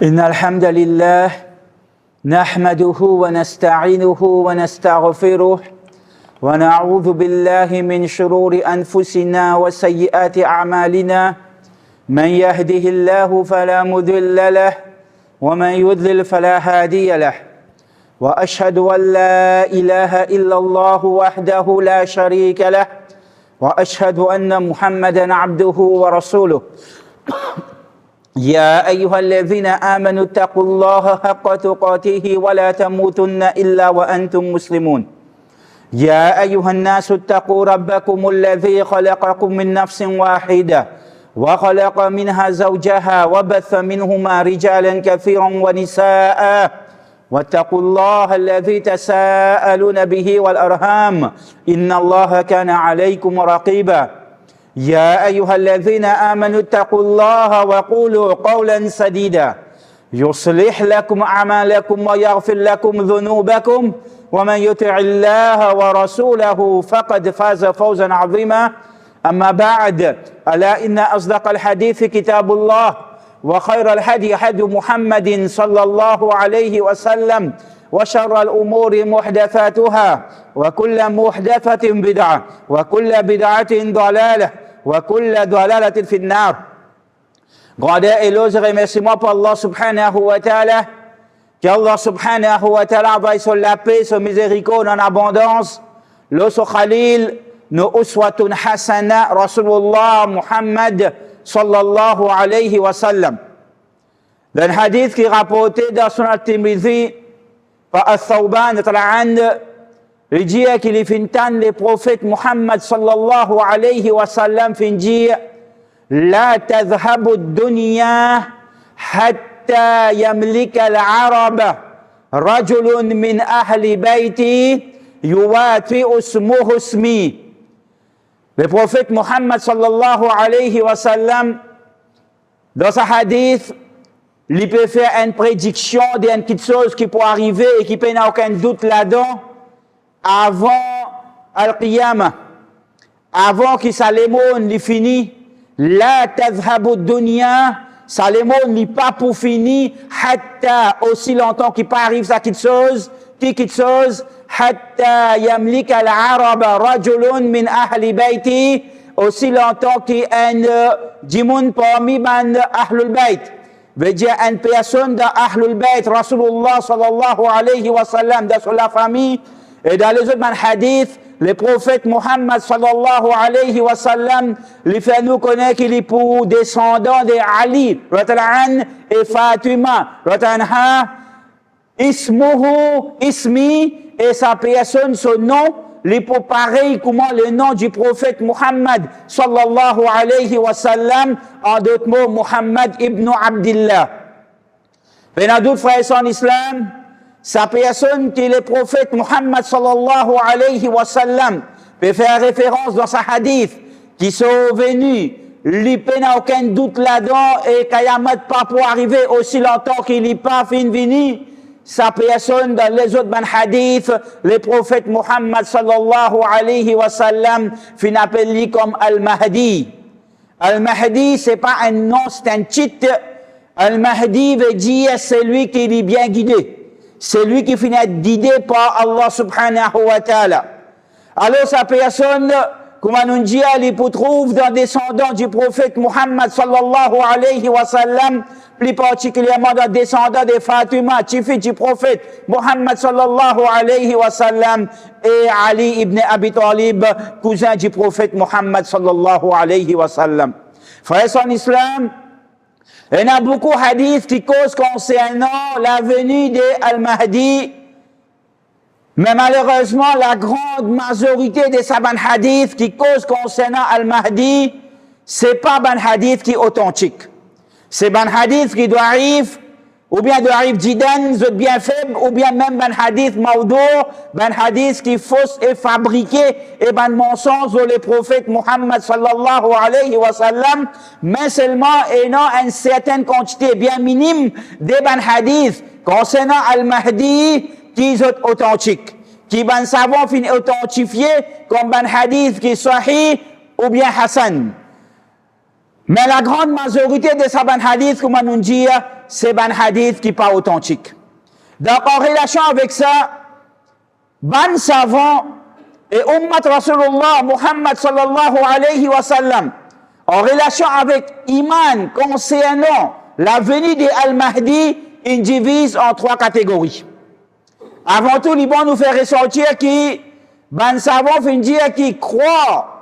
إن الحمد لله نحمده ونستعينه ونستغفره ونعوذ بالله من شرور أنفسنا وسيئات أعمالنا من يهده الله فلا مضل له ومن يضلل فلا هادي له وأشهد أن لا إله إلا الله وحده لا شريك له وأشهد أن محمدًا عبده ورسوله يا أيها الذين آمنوا اتقوا الله حق تقاته ولا تموتن إلا وأنتم مسلمون يا أيها الناس اتقوا ربكم الذي خلقكم من نفس واحدة وخلق منها زوجها وبث منهما رجالا كثيرا ونساء واتقوا الله الذي تساءلون به والأرحام إن الله كان عليكم رقيبا يا أيها الذين آمنوا اتقوا الله وقولوا قولا سديدا يصلح لكم أعمالكم ويغفر لكم ذنوبكم ومن يطع الله ورسوله فقد فاز فوزا عظيما أما بعد ألا إن أصدق الحديث كتاب الله وخير الهدي هدي محمد صلى الله عليه وسلم وشر الأمور محدثاتها وكل محدثة بدعة وكل بدعة ضلالة وكل ضلالة في النار. Grandeur et louange et remerciements pour Allah subhanahu wa ta'ala. Qu'Allah subhanahu wa ta'ala envoie sur la paix, sur miséricorde en abondance. L'osso Khalil, nos uswatun hasana, Rasulullah Muhammad sallallahu alayhi wa sallam. Dans le hadith qui est rapporté dans Sunan al-Tirmidhi par Al-Thawban, il dit qu'il est fintan le prophète Muhammad sallallahu alayhi wa sallam fin dire لا تذهب الدنيا حتى يملك العرب رجل من أهل بيتي يوافئ اسمه اسمي. Le prophète Muhammad sallallahu alayhi wa sallam, dans sa hadith, il peut faire une prédiction d'une petite chose qui peut arriver et qui peut n'a aucun doute là-dedans avant Al-Qiyamah, avant que Salémon l'ait fini. La tazhabu dunya, Salémon n'est pas pour finir, hatta aussi longtemps qu'il pas arrive sa petite chose, hatta yamlik al-arab rajulun min ahli bayti, aussi longtemps qu'il y a un djimoun parmi ban ahlul bayt. Veut dire une personne de ahlul bayt, Rasulullah sallallahu alayhi wa sallam, dans la famille, et dans les autres hadiths, le prophète Muhammad sallallahu alayhi wa sallam lui fait nous connaître qu'il est pour descendant de Ali et Fatima ismuhu ismi, et sa personne, son nom, il pour pareil comment le nom du prophète Muhammad sallallahu alayhi wa sallam, en d'autres mots Muhammad ibn Abdillah. Mais dans d'autres frères en islam, sa personne qui est le prophète Muhammad sallallahu alayhi wa sallam peut faire référence dans sa hadith qui sont venus, il n'a aucun doute là-dedans et Kayamat pas pour arriver aussi longtemps qu'il n'est pas fini. Sa personne dans les autres hadiths, le prophète Muhammad sallallahu alayhi wa sallam fin appelé comme Al-Mahdi. Al-Mahdi c'est pas un nom, c'est un titre. Al-Mahdi veut dire celui qui est bien guidé. C'est lui qui finit être guidé par Allah subhanahu wa ta'ala. Alors sa personne, comme on dit, il peut trouver dans les descendants du prophète Muhammad sallallahu alayhi wa sallam, plus particulièrement dans les descendants de Fatima, fille du prophète Muhammad sallallahu alayhi wa sallam, et Ali ibn Abi Talib, cousin du prophète Muhammad sallallahu alayhi wa sallam. Frères en islam, il y a beaucoup de hadiths qui causent concernant la venue de Al-Mahdi, mais malheureusement, la grande majorité de ces hadiths qui causent concernant Al-Mahdi, c'est pas un hadith qui est authentique. C'est un hadith qui doit arriver, ou bien doit arriver jidan, bien faible, ou bien même un hadith maudou, un hadith qui est fausse et fabriqué, et un mensonge sur le prophète Muhammad sallallahu alayhi wa sallam, mais seulement ayant une certaine quantité bien minime de hadiths concernant Al-Mahdi qui sont authentiques, qui ben savons fin authentifié comme un hadith qui est sahih ou bien hasan. Mais la grande majorité de ces ban hadith, comme on dit, c'est ban hadith qui pas authentique. Donc, en relation avec ça, ban savant et Ummat Rasulullah Muhammad sallallahu alayhi wa sallam, en relation avec Iman concernant la venue de Al-Mahdi, ils divisent en 3 catégories. Avant tout, ils vont nous faire ressortir qui, ban savant, fin dire qui croient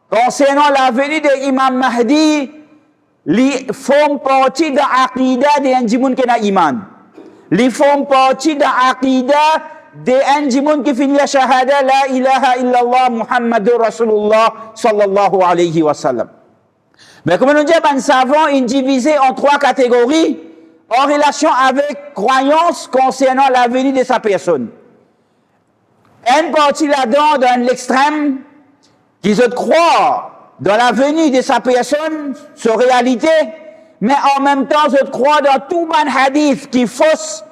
concernant la venue de Imam Mahdi, ils font partie de l'aqida des Ndjimoun qui n'a iman. Ils font partie de l'aqida des Ndjimoun qui finit la shahada la ilaha illallah Muhammadur Rasulullah sallallahu alayhi wa sallam. Mais comme on dit, ben savants, ils divisés en 3 catégories en relation avec croyance concernant la venue de sa personne. Une partie là-dedans, dans l'extrême, qui se croient dans la venue de sa personne, sa réalité, mais en même temps, se croient dans tout ban hadith qui fausse,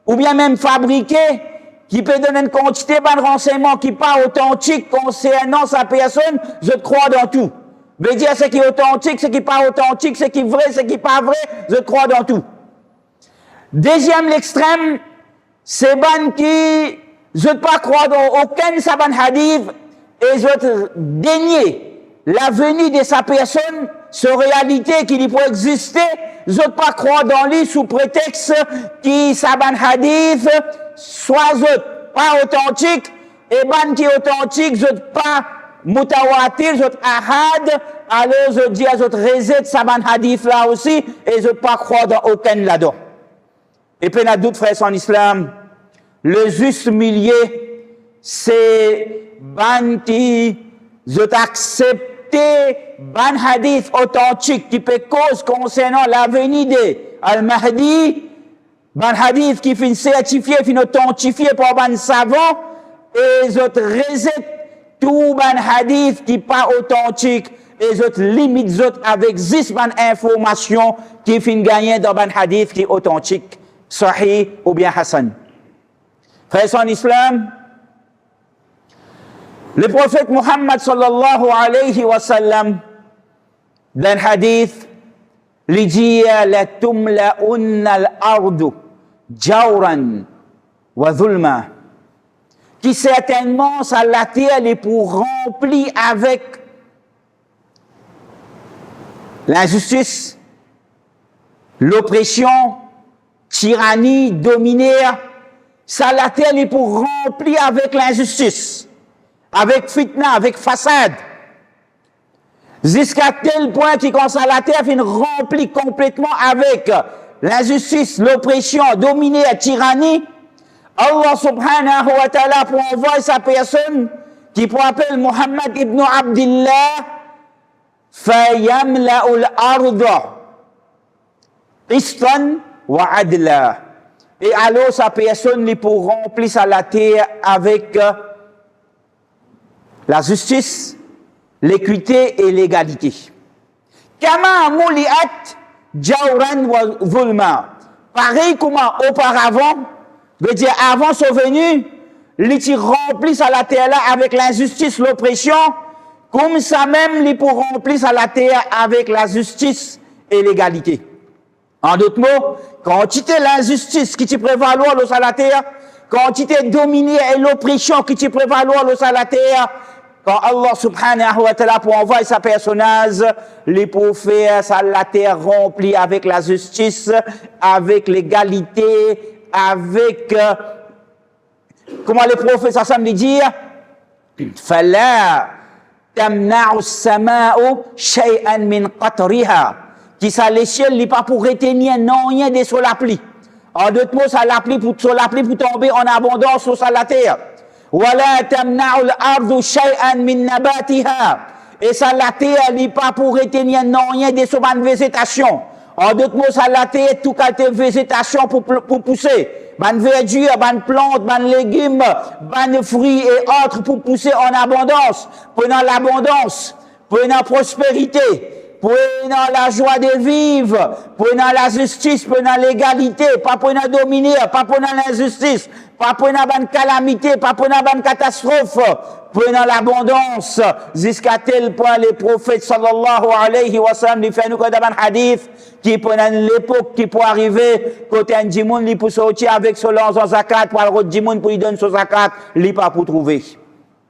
ou bien même fabriqué, qui peut donner une quantité de renseignements qui n'est pas authentique concernant sa personne, je crois dans tout. Veut dire ce qui est authentique, ce qui n'est pas authentique, ce qui est vrai, ce qui n'est pas vrai, je crois dans tout. Deuxième, l'extrême, c'est ban qui, je ne pas croire dans aucun saban hadith, et je dénier la venue de sa personne, sa réalité qui peut exister, je ne pas croire dans lui sous prétexte qui saban hadith, soit pas authentique, et ban qui est authentique, je pas mutawatir, je ahad, alors je dis à je reset saban hadith là aussi, et je pas croire dans aucun là-dedans. Et puis, il y a d'autres frères en islam, le juste milieu, c'est ban qui, je accepté ban hadith authentique qui peut cause concernant la venue de Al-Mahdi, ban hadith qui finit certifié, finit authentifié par ban savant, et je reset tout ban hadith qui pas authentique, et je limite avec 10 ban informations qui finit gagner dans ban hadith qui est authentique, sahih ou bien hassan. Frères en islam, le prophète Muhammad sallallahu alayhi wa sallam, dans le hadith, il dit la tumla'unna al-ardu jawran wa dhulma, qui certainement ça la terre est pour remplir avec l'injustice, l'oppression, tyrannie, dominaire, ça la terre est pour remplir avec l'injustice, avec fitna, avec façade, jusqu'à tel point que quand ça la terre finit remplie complètement avec l'injustice, l'oppression, dominaire, tyrannie, Allah subhanahu wa ta'ala pour envoyer sa personne qui pour appeler Muhammad ibn Abdillah, fayamla'ul arda qistan wa adla. Et alors sa personne lui pour remplir sa la terre avec la justice, l'équité et l'égalité. Kama muliat jawran wa zulma. Pareil comme auparavant, veut dire avant son venu, il remplit sa la terre là avec l'injustice, l'oppression, comme ça même il pour remplir sa la terre avec la justice et l'égalité. En d'autres mots, quantité l'injustice qui te prévaloir le la terre, quantité dominée et l'oppression qui te prévaloir le la terre, quand Allah subhanahu wa ta'ala pour envoyer sa personnage, les pour faire sa la terre remplie avec la justice, avec l'égalité, avec comment les prophètes ensemble dire fala tamna'u as-sama'u shay'an min qatriha, qui ça les ciels n'est pas pour retenir non rien de sur la pluie. En d'autres mots, ça la pluie pour sur la pluie pour tomber en abondance sur la terre. Wala tamna'u al-ardu shay'an min nabatiha, et ça la terre n'est pas pour retenir non rien de sur la végétation. En d'autres mots, ça la terre tout qualité végétation pour pousser. Ban verdure, ban plantes, ban légumes, ban fruits et autres pour pousser en abondance. Prenant l'abondance, prenant prospérité, prenant la joie de vivre, prenant la justice, prenant l'égalité, pas prenant dominer, pas prenant l'injustice, pas prenant bonne calamité, pas prenant bonne catastrophe, prenant l'abondance, jusqu'à tel point les prophètes sallallahu alayhi wa sallam, ils font nous comme un hadith, qui prenant l'époque qui peut arriver, côté un djimoun, il peut sortir avec son lance en zakat, pour le djimoun pour lui donner son zakat, il pas pour trouver.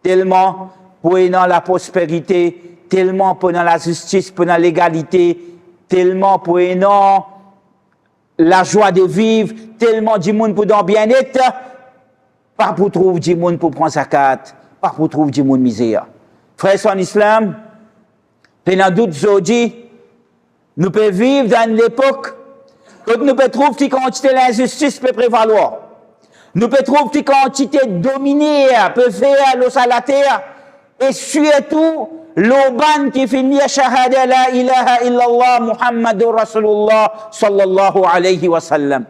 Tellement, prenant la prospérité, tellement prenant la justice, prenant l'égalité, tellement prenant la joie de vivre, tellement djimoun pour dans bien-être, pas pour trouver djimoun pour prendre zakat, pas pour trouver djimoun misère. Frères en islam, pendant d'autres aujourd'hui, nous pouvons vivre dans l'époque où nous pouvons trouver que quantité l'injustice peut prévaloir. Nous pouvons trouver que quantité dominée peut faire l'eau à la terre. Et surtout, l'auban qui finit shahada la ilaha illallah Muhammadur Rasulullah sallallahu alayhi wa sallam.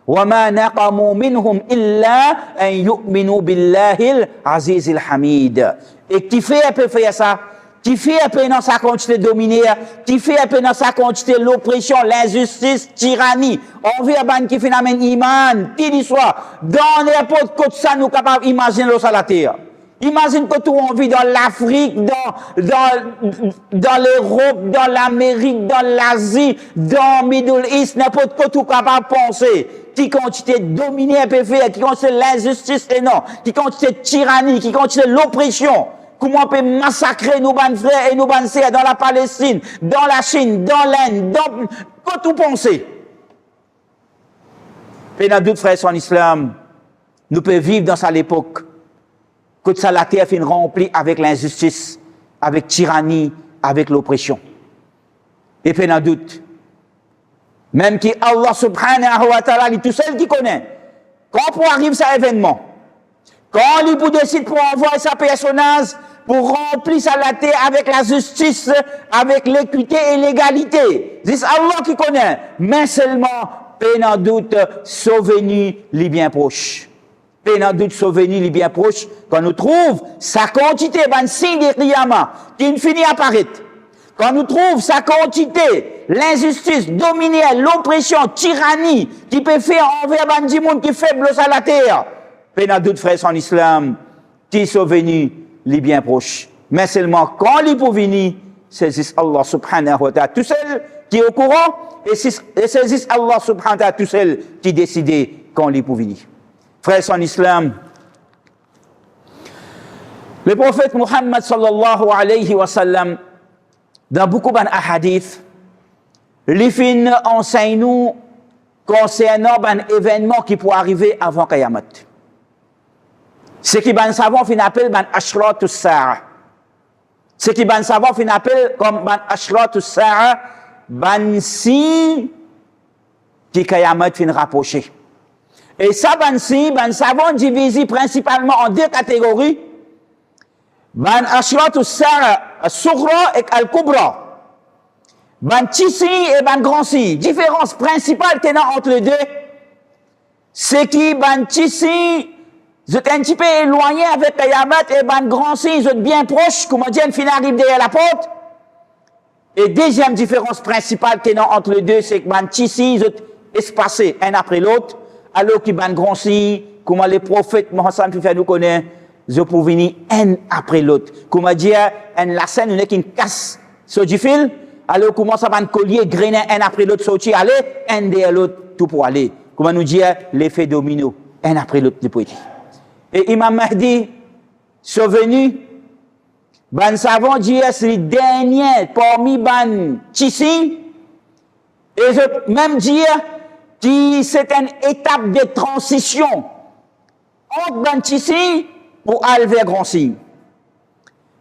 وما نقموا منهم إلا أن يؤمنوا بالله العزيز الحميد. Et qui fait un peu faire ça? Qui fait un peu dans sa quantité dominée, qui fait un peu dans sa quantité l'oppression, l'injustice, tyrannie. On veut un qui fait un iman, qui soit dans n'importe quoi ça nous capable d'imaginer l'eau à la terre. Imagine que tout on vit dans l'Afrique, dans l'Europe, dans l'Amérique, dans l'Asie, dans le Middle East, n'importe quoi tout capable de penser. Qui quantité dominée un peu faire, qui quantité l'injustice énorme, qui quantité tyrannie, qui quantité l'oppression. Comment on peut massacrer nos bonnes frères et nos bonnes sœurs dans la Palestine, dans la Chine, dans l'Inde, dans quoi tout penser. Et dans d'autres frères en islam, nous pouvons vivre dans cette époque. Que ça la terre finit remplie avec l'injustice, avec tyrannie, avec l'oppression. Et puis, dans doute, même qui Allah subhanahu wa ta'ala, il est tout seul qui connaît. Quand pour arriver cet événement, quand il décide pour envoyer sa personnage, pour remplir sa la terre avec la justice, avec l'équité et l'égalité. C'est Allah qui connaît. Mais seulement, pendant doute, souvenir les bien proches. Pendant doute, souvenir les bien proches, quand nous trouvons sa quantité, ben signe de Qiyamah, qui finit apparaître. Quand nous trouvons sa quantité, l'injustice, dominer, l'oppression, tyrannie, qui peut faire envers ben du monde qui faible à la terre. Pendant doute, frères en islam, qui souvenir les bien proches. Mais seulement quand il peut venir, c'est juste Allah subhanahu wa ta'ala tout seul qui est au courant, et c'est juste Allah subhanahu wa ta'ala tout seul qui décide quand il peut venir. Frères en islam, le prophète Muhammad sallallahu alayhi wa sallam, dans beaucoup de hadiths, les fins enseignent nous concernant un événement qui peut arriver avant Qayamat. Ce qui ban savant fin appelle ban ashratus sa'a. Ce qui ban savant fin appelle comme ban ashratus sa'a, ban signe qui Qayamat fin rapprocher. Et ça ban signe, ban savant divisé principalement en deux catégories. Ban ashratus sa'a, al-sughra et al-kubra. Ban petit signe et ban grand signe. Différence principale tenant entre les deux, c'est qui ban petit signe vous êtes un petit peu éloigné avec Qayamat et ban grand signe, vous êtes bien proche, comme on dit, une fin arrive derrière la porte. Et deuxième différence principale qu'il y a entre les deux, c'est que ban petit signe, vous êtes espacés un après l'autre, alors que ban grand signe, comme les prophètes Mohammed nous connaissent, vous pouvez venir un après l'autre. Comme on dit, la scène n'est qu'une casse sur du fil, alors comment ça ban collier, grainer un après l'autre, sortir, aller, un derrière l'autre, tout pour aller. Comme on nous dit, l'effet domino, un après l'autre, le poétique. Et Imam Mahdi, survenu, ban savant dit c'est le dernier parmi ban Tissi, et je même dire que c'est une étape de transition entre ban Tissi pour aller vers grand signe.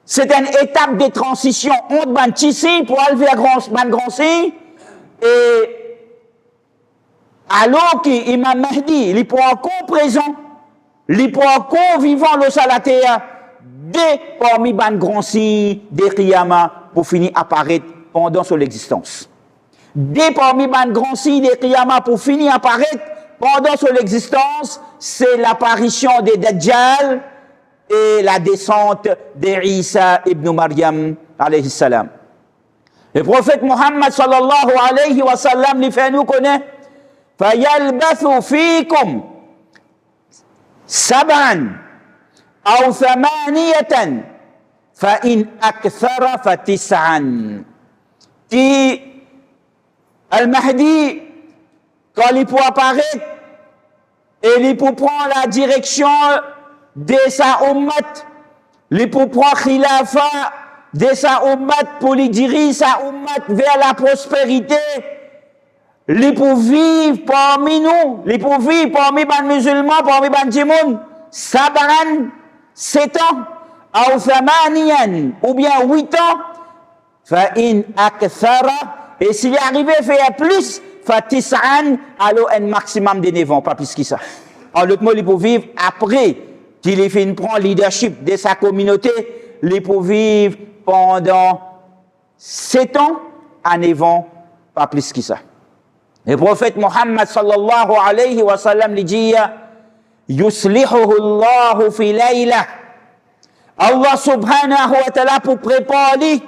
C'est une étape de transition entre ban Tissi pour aller vers grand signe, et alors qu'Imam Mahdi, il prend en présent, les points convivants le salateur dès parmi ban grand signe des Qiyamah pour finir apparaître pendant son existence. Dès parmi ban grand signe des Qiyamah pour finir apparaître pendant son existence, c'est l'apparition des Dajjal et la descente d'Isa ibn Maryam alayhi salam. Le prophète Muhammad sallallahu alayhi wa sallam lui fait nous connaître فَيَلْبَثُ فِيكُمْ سَبْعًا أَوْ ثَمَانِيَةً فَإِنْ أَكْثَرَ فَتِسْعًا. Qui Al-Mahdi, quand il pour apparaître et il pour prendre la direction de sa ummat, il pour prendre khilafa de sa ummat pour lui diriger sa ummat vers la prospérité, il pour vivre parmi nous, il pour vivre parmi les musulmans, parmi les gens, Sab'an, 7 ans, ou Thamaniyan, ou bien 8 ans, fa'in akthara, et s'il est arrivé à faire plus, fatis'an, alors un maximum de 9 ans, pas plus que ça. En l'autre mot, il pour vivre après qu'il ait fait prendre le leadership de sa communauté, il pour vivre pendant 7 ans à 9 ans, pas plus que ça. Le prophète Muhammad sallallahu alayhi wa sallam lui dit Yuslihuhu Allahu fi layla. Allah subhanahu wa ta'ala pour préparer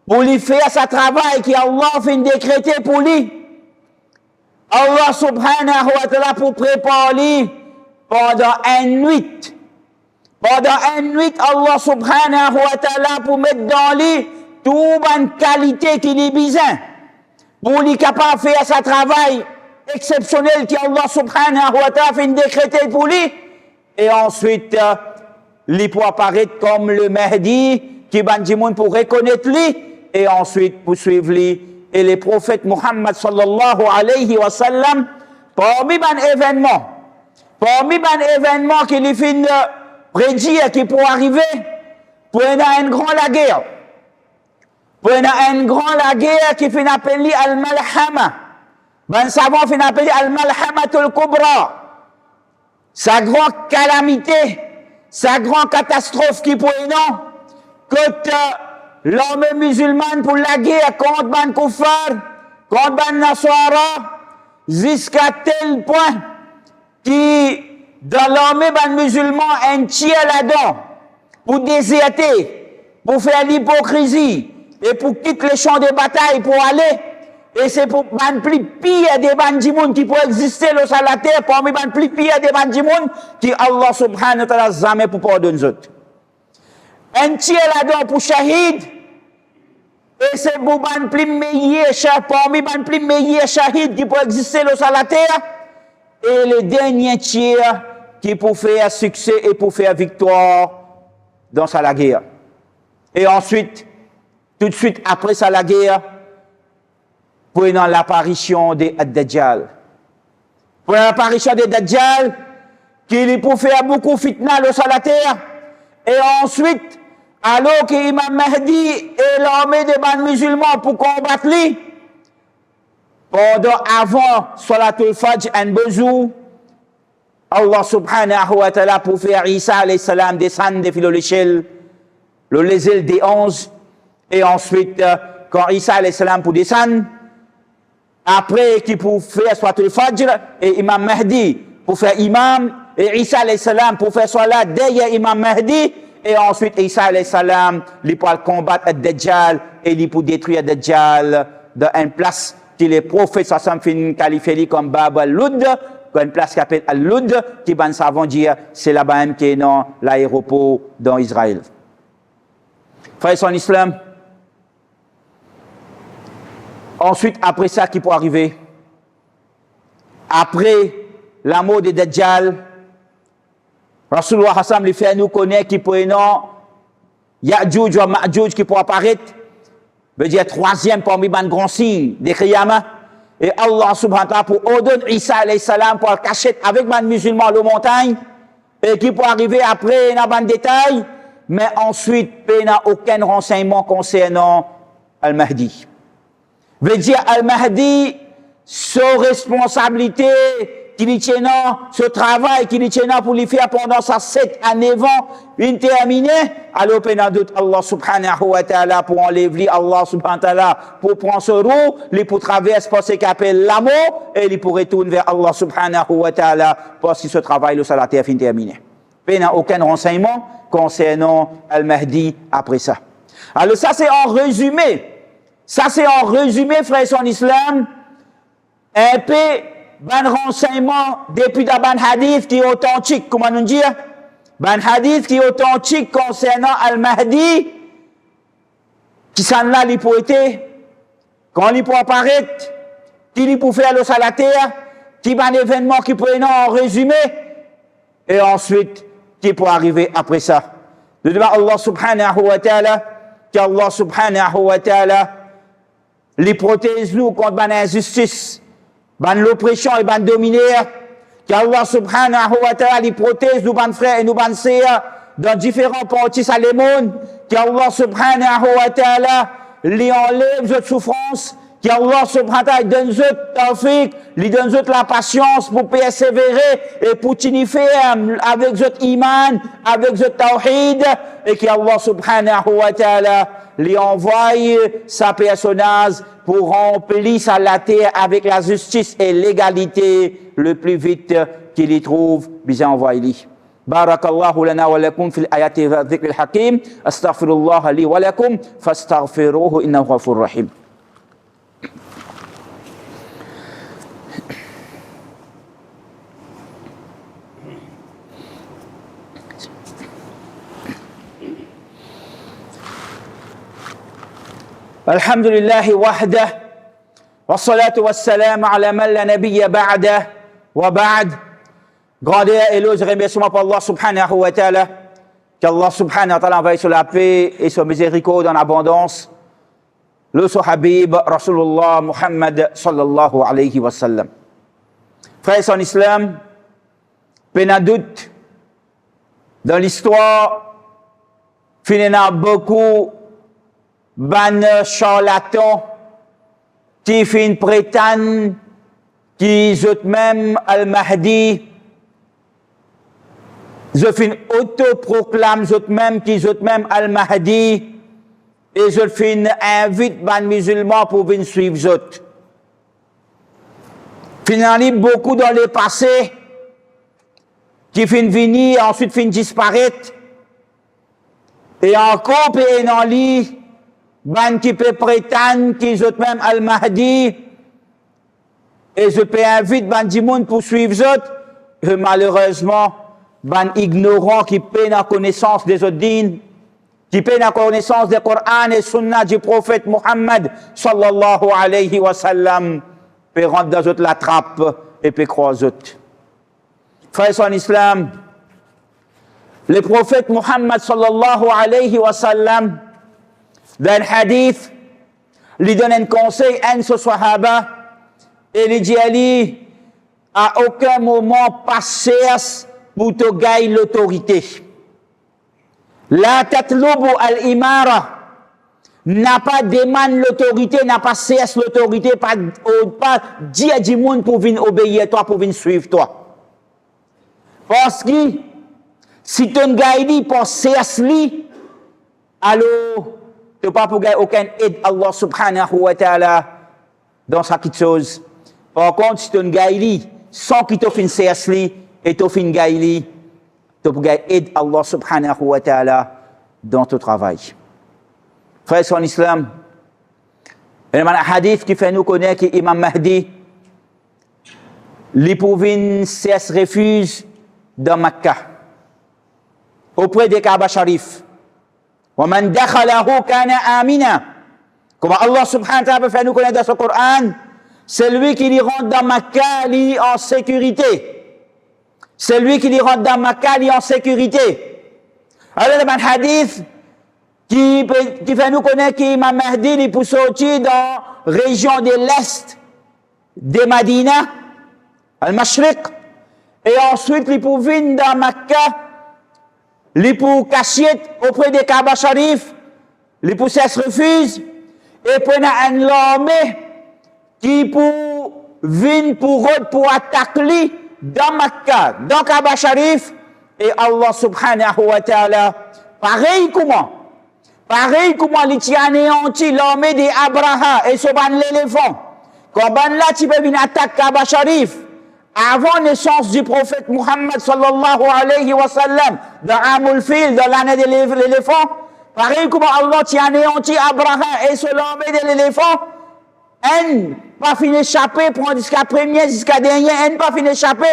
pour lui faire sa travail qui Allah fait décréter pour lui. Allah subhanahu wa ta'ala pour préparer pendant une nuit. Pendant une nuit, Allah subhanahu wa ta'ala pour mettre dans lui toute bonne qualité qu'il a besoin. Pour lui capable de faire sa travail exceptionnel qui Allah subhanahu wa ta'ala fait décréter pour lui. Et ensuite, lui pour apparaître comme le Mahdi, qui ban du monde pour reconnaître lui, et ensuite pour suivre lui. Et les prophètes Muhammad sallallahu alayhi wa sallam, parmi les événements qui lui fin prédire qui pour arriver, pour une grande la guerre. Pour une grande la guerre qui fin appelée al-Malhama. Ben savant fin appelé al-Malhamatul Kubra. Sa grande calamité, sa grande catastrophe qui pour non, que l'armée musulmane pour la guerre contre ban Koufar, contre ban Nasara, jusqu'à tel point qui dans l'armée ban musulman un tiers là-dedans pour déserter, pour faire l'hypocrisie et pour quitter les champs de bataille pour aller. Et c'est pour ban plus pire des bandits qui peuvent exister sur la terre, parmi ban plus pire des bandits qui Allah subhanahu wa ta'ala jamais pour pardonner les autres. Un tiers là-dedans pour shahid, et c'est pour ban plus meilleur, parmi ban plus meilleur shahid qui peuvent exister sur la terre, et le dernier tiers qui pour faire succès et pour faire victoire dans la guerre. Et ensuite, tout de suite après ça la guerre, prenant l'apparition des Dajjal. Prenant l'apparition des Dajjal, qui est pour faire beaucoup fitna sur la terre. Et ensuite, alors que Imam Mahdi et l'armée des ban musulmans pour combattre lui, pendant avant Salatul Fajr en Bezou, Allah subhanahu wa ta'ala pour faire Isa alayhi salam descendre de l'échelle, le lézil des 11, et ensuite, quand Isa alayhi salam pour descendre, après qu'il pour faire Salatul Fajr, et Imam Mahdi pour faire imam, et Isa alayhi salam pour faire salat derrière Imam Mahdi, et ensuite Isa alayhi salam, il pour combattre le Dajjal, et il pour détruire le Dajjal dans une place que les prophètes s'assemblent fin qualifié comme Bab al-Lud, une place qui s'appelle al-Lud, qui ban savant dire c'est là-bas même qui est dans l'aéroport dans Israël. Frères en islam. Ensuite, après ça, qui peut arriver? Après la mort de Dajjal, Rasulullah Hassan lui fait nous connaître qui peut non Ya'juj ou Ma'juj qui peut apparaître, veut dire troisième parmi les grands signes des Qiyamah. Et Allah subhanahu wa ta'ala pour ordonner Isa alayhi salam pour le cacher avec les musulmans à la montagne, et qui peut arriver après, il y a un détail, mais ensuite, il n'y a aucun renseignement concernant Al-Mahdi. Veut dire Al-Mahdi, sa responsabilité qu'il tient, ce travail qu'il tient pour lui faire pendant sa 7 à 9 ans, une terminée, alors pendant doute Allah subhanahu wa ta'ala pour enlever Allah subhanahu wa ta'ala pour prendre ce roue, lui pour traverser par ce qu'il appelle l'amour, et lui pour retourner vers Allah subhanahu wa ta'ala parce que ce travail, le salat est terminé. Il n'y a aucun renseignement concernant Al-Mahdi après ça. Alors ça c'est en résumé. Ça, c'est en résumé, frères en islam, un peu, ben renseignement, depuis d'un hadith qui est authentique, comment nous dire? Ben hadith qui est authentique concernant Al-Mahdi, qui s'en là, il peut être, quand il peut apparaître, qui peut faire le à la terre, qui va un événement qui peut être en résumé, et ensuite, qui peut arriver après ça. De devant Allah subhanahu wa ta'ala, qu'Allah subhanahu wa ta'ala, les protège nous contre l'injustice, l'oppression et le dominaire, qu'Allah subhanahu wa ta'ala les protège nous, frères et nous, sœurs, dans différents parties à le monde, qu'Allah subhanahu wa ta'ala les enlève cette souffrance, qu'Allah subhanahu wa ta'ala donne cette tawfiq, lui donne cette la patience pour persévérer et pour tenir ferme avec cette iman, avec cette tawhid, et qu'Allah subhanahu wa ta'ala lui envoie sa personnage pour remplir sa la terre avec la justice et l'égalité le plus vite qu'il y trouve, bien envoyé. بارك الله لنا ولكم في الآيات والذكر الحكيم أستغفر الله لي ولكم فاستغفروه إنه غفور رحيم الحمد لله وحده والصلاة والسلام على من لا نبي بعده وبعد Grandeur et éloge et remerciement pour Allah subhanahu wa ta'ala. Qu'Allah subhanahu wa ta'ala envoie sur la paix et sur miséricorde en abondance. Le Habib Rasulullah Muhammad sallallahu alayhi wa sallam. Frères en islam, peine doute, dans l'histoire, finalement beaucoup de charlatans qui fin prétendent qu'ils ont même Al-Mahdi. Je fin autoproclame eux-mêmes qu'ils ont même Al-Mahdi et je fin invite les musulmans pour venir suivre eux. Finalement, beaucoup dans le passé qui fin venir, ensuite fin disparaître et encore et dans lit, qui peut prétendre qu'ils ont même Al-Mahdi et je peux inviter les gens pour suivre eux, malheureusement, ban ignorants qui peine la connaissance des autres dînes, qui peine la connaissance du Coran et Sunna du prophète Muhammad sallallahu alayhi wa sallam, peut rentrer dans la trappe et peut croiser. Frères en islam, le prophète Muhammad sallallahu alayhi wa sallam, dans le hadith, lui donne un conseil à ce sahaba et lui dit à aucun moment passer pour te gagner l'autorité. La tatlubu al-imara n'a pas demandé l'autorité, n'a pas cesse l'autorité, pas dire à du monde pour venir obéir à toi, pour venir suivre toi. Parce que si tu ne gagnes pas cesse lui, alors tu n'as pas pour gagner aucun aide Allah subhanahu wa ta'ala dans sa petite chose. Par contre, si tu ne gagnes sans qu'il te finisse cesse lui, et tu fin gaili, tu peux aider Allah subhanahu wa ta'ala dans ton travail. Frères en islam, il y a un hadith qui fait nous connaître qu'Imam Mahdi, l'épouvantail cesse refuse dans Makkah, auprès des Kaaba Sharif. وَمَنْ دَخَلَهُ كَانَ آمِنًا. Comme Allah subhanahu wa ta'ala fait nous connaître dans son Coran, c'est lui qui lui rentre dans Makkah, lui en sécurité. C'est lui qui rentre dans Makkah, il est en sécurité. Alors, il y a un hadith qui fait nous connaître qu'Imam Mahdi il peut sortir dans la région de l'Est de Madina, Al-Mashriq, et ensuite il peut venir dans Makkah, il peut cacher auprès des Kaaba Sharif, il peut se refuse, et puis il y a une armée qui peut venir pour attaquer dans Makkah, dans Kaaba Sharif, et Allah subhanahu wa ta'ala, pareil comment il tient anéanti l'armée d'Abraha et ce ban l'éléphant. Quand ban là, tu peux venir attaquer Kaaba Sharif, avant la naissance du prophète Muhammad sallallahu alayhi wa sallam, dans Amul Fil, dans l'année de l'éléphant, Pareil comme Allah t'a anéanti Abraham et son l'armée de l'éléphant, elle pas fini échapper, prendre jusqu'à premier, jusqu'à dernier, elle pas fini échapper,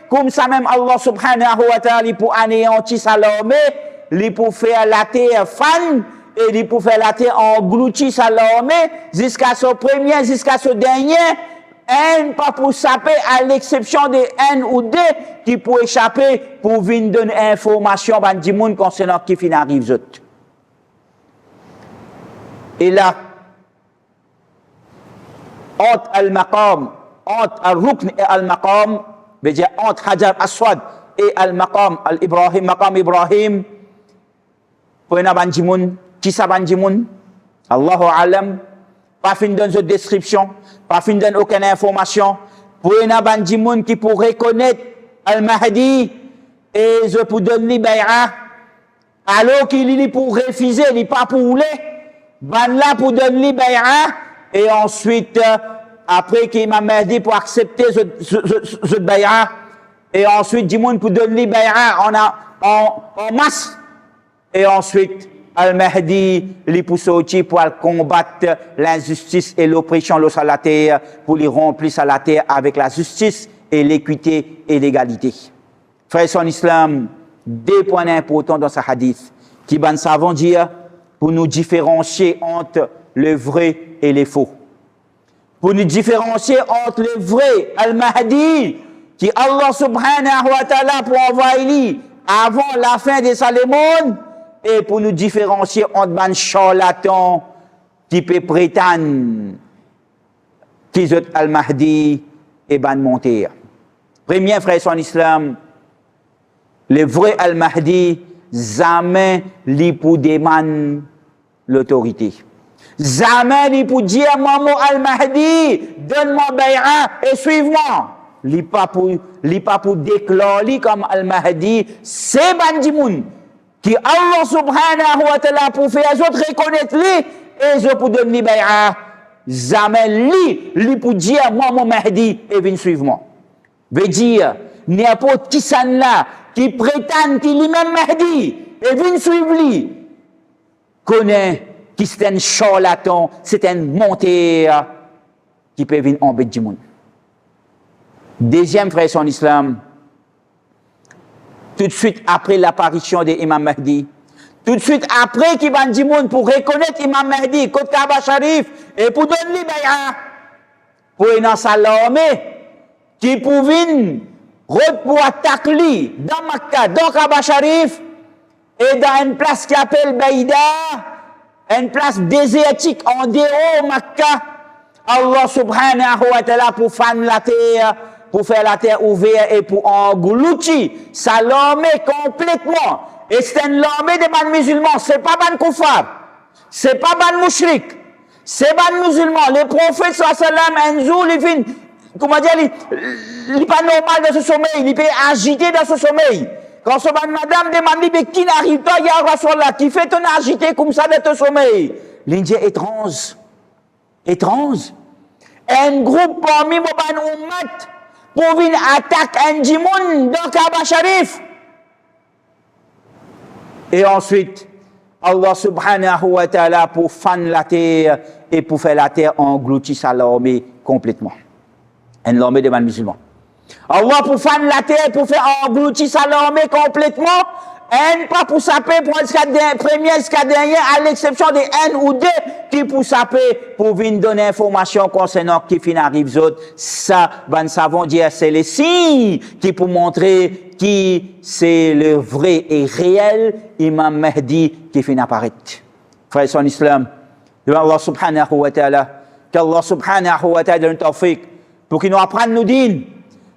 comme ça même Allah subhanahu wa ta'ala, pour anéantir sa l'armée, il pour faire la terre fan, et il pour faire la terre engloutir sa l'armée, jusqu'à son premier, jusqu'à son dernier, un pas pour saper à l'exception de un ou deux qui pour échapper pour venir donner information à du monde concernant qui fin arrive autres. Et là, entre al-maqam, entre al-rukn et al-maqam, veut dire entre Hajar Aswad et al-maqam, al-Ibrahim, maqam Ibrahim, pour un bandimoun, qui ça bandimoun? Allahu alam, pas fin donner une description, pas fin donner aucune information, pour un bandimoun qui pour reconnaître al-Mahdi, et je pour donner bay'a, alors qu'il est pour refuser, il n'est pas pour rouler, ban là pour donner bay'a, et ensuite, après qu'Imam Mahdi pour accepter ce bay'a, et ensuite, du monde pour donner bay'a en masse, et ensuite, Al-Mahdi, les pour sortir pour combattre l'injustice et l'oppression sur la terre, pour les remplir à la terre avec la justice et l'équité et l'égalité. Frères en islam, deux points importants dans ce hadith, qui van savant dire pour nous différencier entre le vrai et le faux. Pour nous différencier entre le vrai Al-Mahdi, qui Allah subhanahu wa ta'ala pour envoyer avant la fin de Salomon, et pour nous différencier entre un charlatan qui peut prétendre qu'ils sont Al-Mahdi et ban monter. Premier frère en islam, le vrai Al-Mahdi, jamais li pour demander l'autorité. Jamais li pour dire Maman Al-Mahdi, donne-moi bay'a et suive-moi. Li pas pour déclarer comme Al-Mahdi, c'est bandimoun qui Allah subhanahu wa ta'ala pour faire les autres reconnaître lui et les autres pour donner bay'a. Jamais li pour dire Maman Mahdi et viens suivre-moi. Veut dire n'importe qui s'en là qui prétend qu'il est même Mahdi et viens suivre lui connaît qui c'est un charlatan, c'est un menteur qui peut venir embêter du monde. Deuxième frère en islam, tout de suite après l'apparition de Imam Mahdi, tout de suite après qu'il va du monde pour reconnaître Imam Mahdi, côté Kaaba Sharif, et pour donner bay'a, pour une l'armée, qui pour venir pour attaquer dans Makkah, dans Kaaba Sharif, et dans une place qui s'appelle Baïda, une place désertique en dehors de Makkah, Allah subhanahu wa ta'ala pour faire la terre, pour faire la terre ouverte et pour engloutir sa l'armée complètement. Et c'est une armée des ban musulmans, c'est pas ban koufar, c'est pas ban mouchrik, c'est ban musulmans. Le prophète sallallahu alayhi wa sallam, il fait, comment dire, il n'est pas normal dans ce sommeil, il est agité dans ce sommeil. Quand ce madame demande, mais qui n'arrive pas, il y a un Rasulallah qui fait ton agité comme ça dans ton sommeil. L'Indien est étrange. Étrange. Un groupe parmi mon ban ummat pour venir attaquer un djimoun dans Kaaba Sharif. Et ensuite, Allah subhanahu wa ta'ala pour fan la terre et pour faire la terre engloutir sa l'armée complètement. Une armée des musulmans. Allah pour faire la terre, pour faire engloutir sa l'armée complètement, et pas pour saper pour jusqu'à premier, jusqu'à dernier, à l'exception de un ou deux qui pour saper, pour venir donner information concernant qui fin arrive autres. Ça, ben savons dire, c'est les signes qui pour montrer qui c'est le vrai et réel Imam Mahdi qui fin apparaître. Frères en islam, devant Allah subhanahu wa ta'ala, qu'Allah subhanahu wa ta'ala donne tawfiq, pour qu'il nous apprenne nos dînes,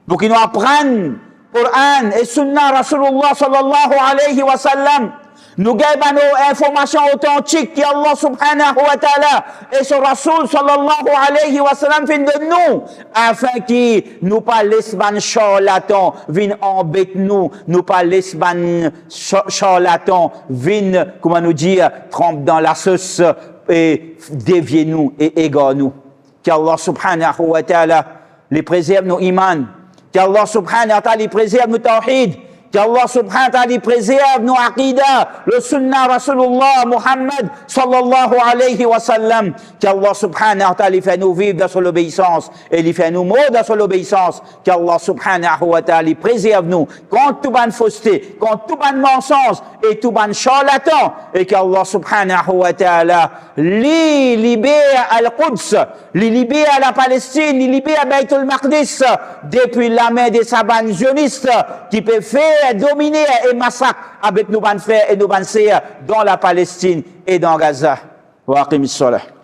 pour qu'ils nous apprennent Coran et Sunna Rasulullah sallallahu alayhi wa sallam. Nous gagnons nos informations authentiques que Allah subhanahu wa ta'ala et son Rasul sallallahu alayhi wa sallam fin de nous, afin que nous pas laissent ban charlatan viennent embêter nous pas laissent ban charlatan viennent, comment nous dire, trempe dans la sauce et dévier nous et égare nous. Qu'Allah subhanahu wa ta'ala les préserve nos imans, qu'Allah subhanahu wa ta'ala les préserve nos tawhid, qu'Allah subhanahu wa ta'ala préserve nos aqidah, le sunnah Rasulullah Muhammad sallallahu alayhi wa sallam, qu'Allah subhanahu wa ta'ala fait nous vivre dans son obéissance et il fait nous mourir dans son obéissance, qu'Allah subhanahu wa ta'ala préserve nous contre tout ban fausseté, contre tout ban mensonge et tout ban charlatan, et qu'Allah subhanahu wa ta'ala libère Al-Quds, libère la Palestine, libère Baytul Maqdis depuis la main des sabbats zionistes qui peuvent faire dominer et massacrer avec nos frères et nos sœurs dans la Palestine et dans Gaza. Wa aqimis salah.